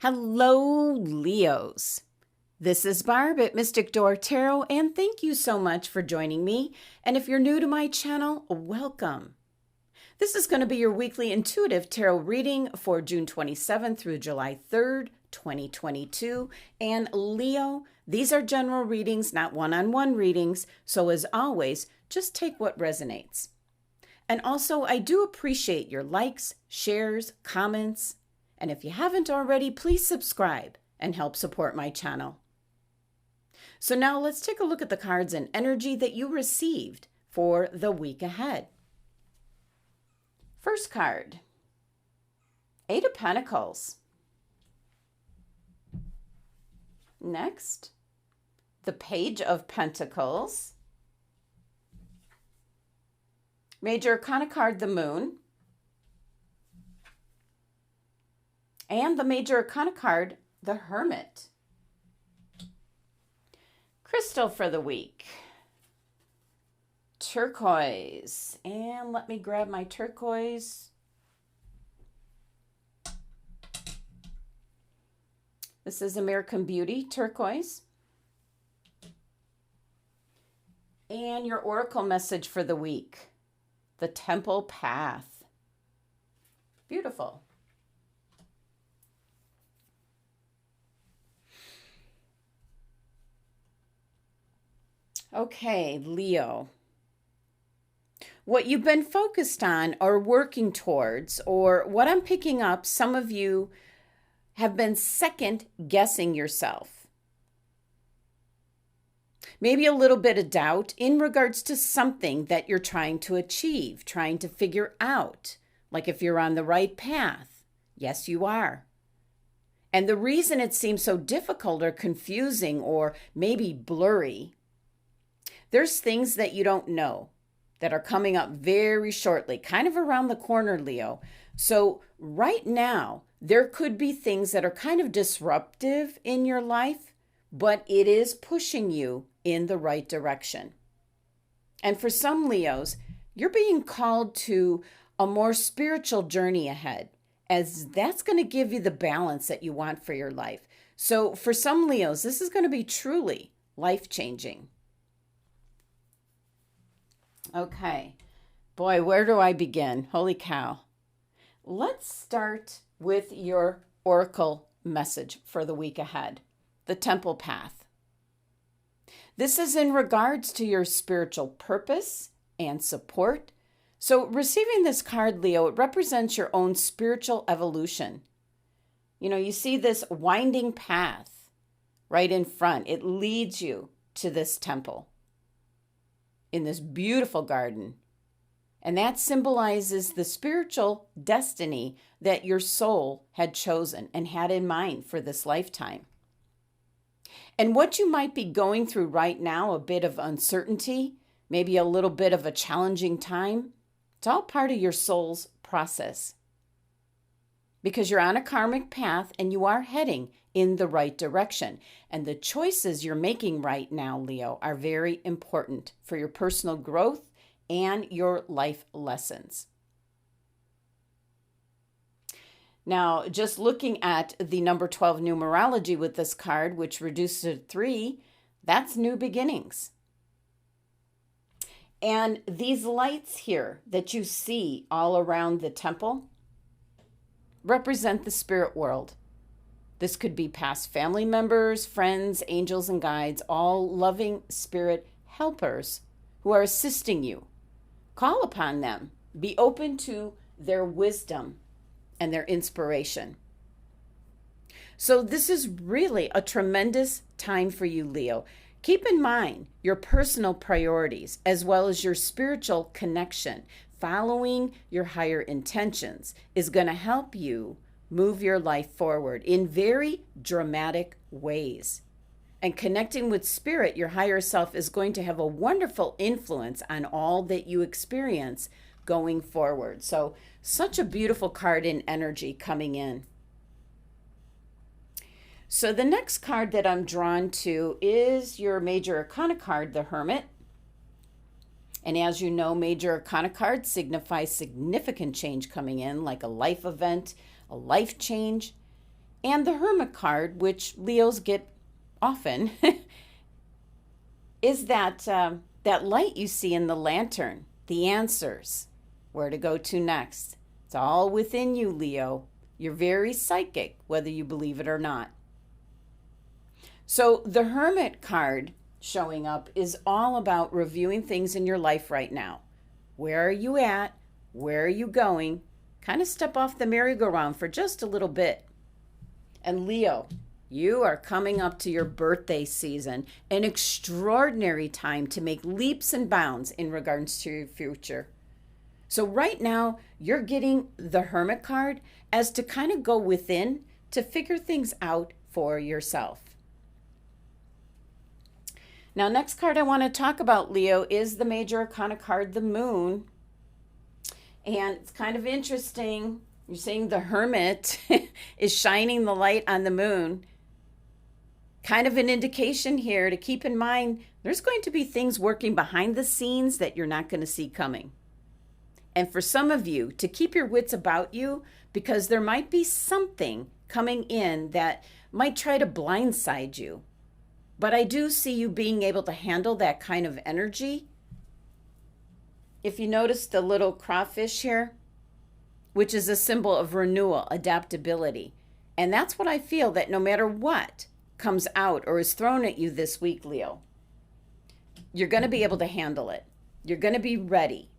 Hello, Leos. This is Barb at Mystic Door Tarot, and thank you so much for joining me. And if you're new to my channel, welcome. This is going to be your weekly intuitive tarot reading for June 27th through July 3rd, 2022. And Leo, these are general readings, not one-on-one readings. So as always, just take what resonates. And also, I do appreciate your likes, shares, comments. And if you haven't already, please subscribe and help support my channel. So now let's take a look at the cards and energy that you received for the week ahead. First card, Eight of Pentacles. Next, the Page of Pentacles. Major Arcana card, the Moon. And the Major Arcana card, the Hermit. Crystal for the week, turquoise. And let me grab my turquoise. This is American Beauty turquoise. And your oracle message for the week, the Temple Path. Beautiful. Okay, Leo. What you've been focused on or working towards, or what I'm picking up, some of you have been second guessing yourself. Maybe a little bit of doubt in regards to something that you're trying to achieve, trying to figure out, like if you're on the right path. Yes, you are. And the reason it seems so difficult or confusing or maybe blurry, there's things that you don't know that are coming up very shortly, kind of around the corner, Leo. So right now, there could be things that are kind of disruptive in your life, but it is pushing you in the right direction. And for some Leos, you're being called to a more spiritual journey ahead, as that's going to give you the balance that you want for your life. So for some Leos, this is going to be truly life-changing. Okay, boy, where do I begin? Holy cow. Let's start with your oracle message for the week ahead, the Temple Path. This is in regards to your spiritual purpose and support. So receiving this card, Leo, it represents your own spiritual evolution. You know, you see this winding path right in front. It leads you to this temple in this beautiful garden. And that symbolizes the spiritual destiny that your soul had chosen and had in mind for this lifetime. And what you might be going through right now, a bit of uncertainty, maybe a little bit of a challenging time, it's all part of your soul's process. Because you're on a karmic path and you are heading in the right direction. And the choices you're making right now, Leo, are very important for your personal growth and your life lessons. Now, just looking at the number 12 numerology with this card, which reduced to 3, that's new beginnings. And these lights here that you see all around the temple represent the spirit world. This could be past family members, friends, angels, and guides, all loving spirit helpers who are assisting you. Call upon them. Be open to their wisdom and their inspiration. So this is really a tremendous time for you, Leo. Keep in mind your personal priorities as well as your spiritual connection. Following your higher intentions is going to help you move your life forward in very dramatic ways. And connecting with spirit, your higher self, is going to have a wonderful influence on all that you experience going forward. So such a beautiful card in energy coming in. So the next card that I'm drawn to is your Major Arcana card, the Hermit. And as you know, Major Arcana cards signify significant change coming in, like a life event, a life change. And the Hermit card, which Leos get often, is that light you see in the lantern, the answers, where to go to next. It's all within you, Leo. You're very psychic, whether you believe it or not. So the Hermit card showing up is all about reviewing things in your life right now. Where are you at? Where are you going? Kind of step off the merry-go-round for just a little bit. And Leo, you are coming up to your birthday season, an extraordinary time to make leaps and bounds in regards to your future. So right now, you're getting the Hermit card as to kind of go within to figure things out for yourself. Now, next card I want to talk about, Leo, is the Major Arcana card, the Moon. And it's kind of interesting. You're saying the Hermit is shining the light on the moon. Kind of an indication here to keep in mind, there's going to be things working behind the scenes that you're not going to see coming. And for some of you, to keep your wits about you, because there might be something coming in that might try to blindside you. But I do see you being able to handle that kind of energy. If you notice the little crawfish here, which is a symbol of renewal, adaptability. And that's what I feel, that no matter what comes out or is thrown at you this week, Leo, you're going to be able to handle it. You're going to be ready.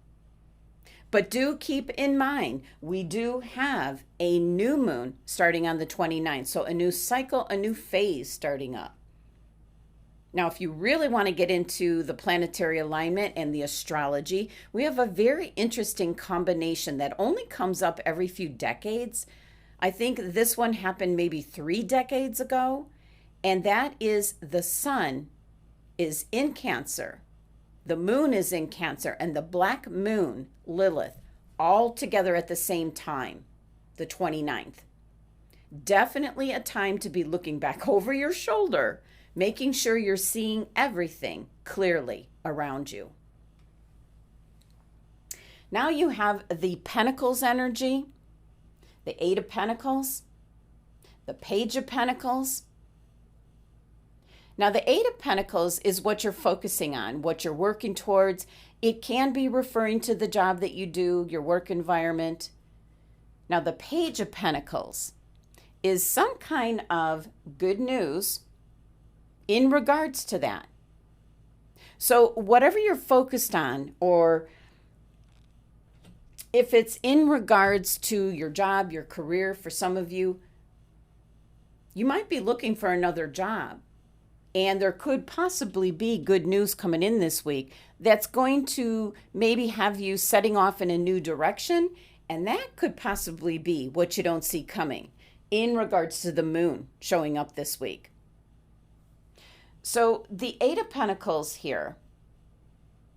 But do keep in mind, we do have a new moon starting on the 29th. So a new cycle, a new phase starting up. Now, if you really want to get into the planetary alignment and the astrology, we have a very interesting combination that only comes up every few decades. I think this one happened maybe 3 decades ago, and that is the sun is in Cancer, the moon is in Cancer, and the black moon, Lilith, all together at the same time, the 29th. Definitely a time to be looking back over your shoulder, making sure you're seeing everything clearly around you. Now you have the Pentacles energy, the 8 of Pentacles, the Page of Pentacles. Now the 8 of Pentacles is what you're focusing on, what you're working towards. It can be referring to the job that you do, your work environment. Now the Page of Pentacles is some kind of good news in regards to that. So whatever you're focused on, or if it's in regards to your job, your career, for some of you, you might be looking for another job. And there could possibly be good news coming in this week that's going to maybe have you setting off in a new direction. And that could possibly be what you don't see coming in regards to the moon showing up this week. So the 8 of Pentacles here,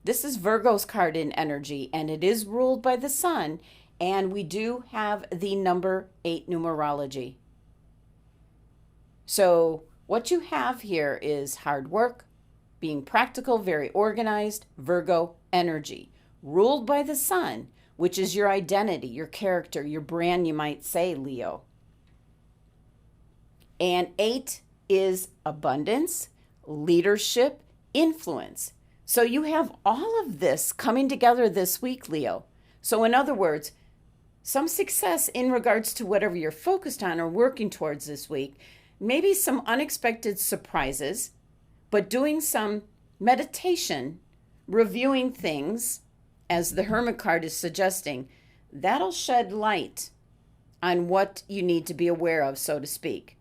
this is Virgo's card in energy, and it is ruled by the sun, and we do have the number 8 numerology. So what you have here is hard work, being practical, very organized, Virgo energy, ruled by the sun, which is your identity, your character, your brand, you might say, Leo. And 8 is abundance, leadership, influence. So you have all of this coming together this week, Leo. So in other words, some success in regards to whatever you're focused on or working towards this week, maybe some unexpected surprises, but doing some meditation, reviewing things, as the Hermit card is suggesting, that'll shed light on what you need to be aware of, so to speak.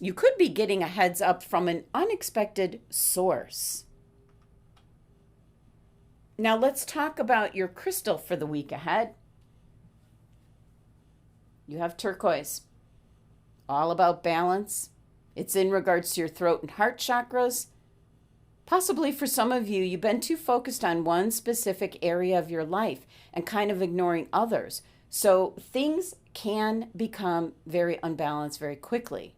You could be getting a heads up from an unexpected source. Now let's talk about your crystal for the week ahead. You have turquoise, all about balance. It's in regards to your throat and heart chakras. Possibly for some of you, you've been too focused on one specific area of your life and kind of ignoring others. So things can become very unbalanced very quickly.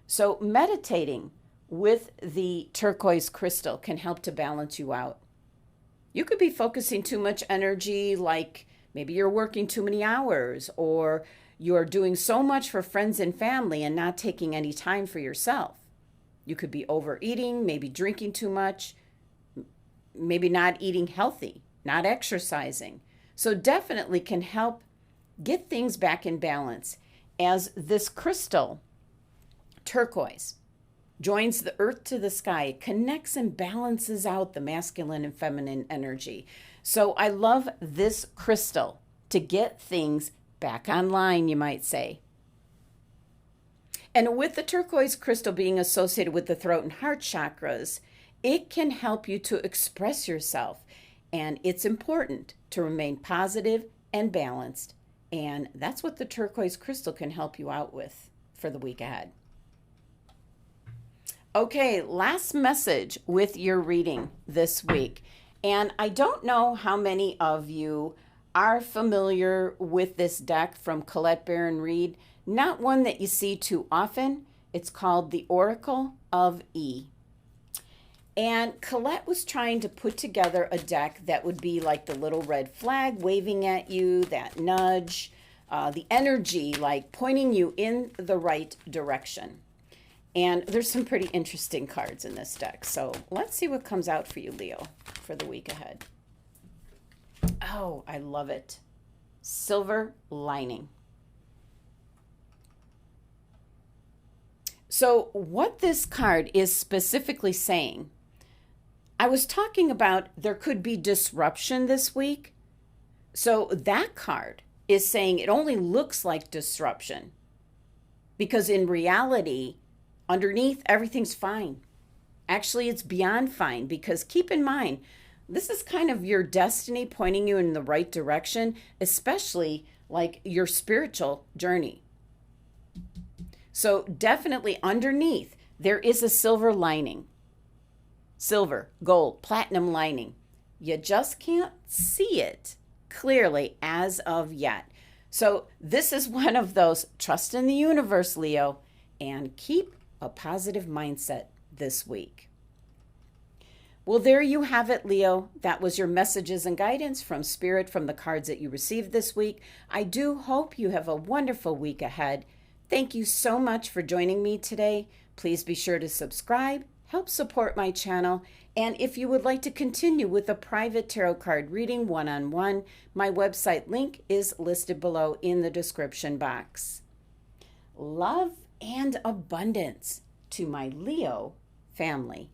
So meditating with the turquoise crystal can help to balance you out. You could be focusing too much energy, like maybe you're working too many hours, or you're doing so much for friends and family and not taking any time for yourself. You could be overeating, maybe drinking too much, maybe not eating healthy, not exercising. So definitely can help get things back in balance as this crystal, turquoise, joins the earth to the sky. It connects and balances out the masculine and feminine energy. So I love this crystal to get things back online, you might say. And with the turquoise crystal being associated with the throat and heart chakras, it can help you to express yourself. And it's important to remain positive and balanced. And that's what the turquoise crystal can help you out with for the week ahead. Okay, last message with your reading this week. And I don't know how many of you are familiar with this deck from Colette Baron-Reid. Not one that you see too often. It's called the Oracle of E. And Colette was trying to put together a deck that would be like the little red flag waving at you, that nudge, the energy like pointing you in the right direction. And there's some pretty interesting cards in this deck. So let's see what comes out for you, Leo, for the week ahead. Oh, I love it. Silver lining. So what this card is specifically saying, I was talking about there could be disruption this week. So that card is saying it only looks like disruption because in reality, underneath, everything's fine. Actually, it's beyond fine because keep in mind, this is kind of your destiny pointing you in the right direction, especially like your spiritual journey. So definitely underneath, there is a silver lining. Silver, gold, platinum lining. You just can't see it clearly as of yet. So this is one of those trust in the universe, Leo, and keep a positive mindset this week. Well, there you have it, Leo. That was your messages and guidance from Spirit from the cards that you received this week. I do hope you have a wonderful week ahead. Thank you so much for joining me today. Please be sure to subscribe, help support my channel, and if you would like to continue with a private tarot card reading one-on-one, my website link is listed below in the description box. Love and abundance to my Leo family.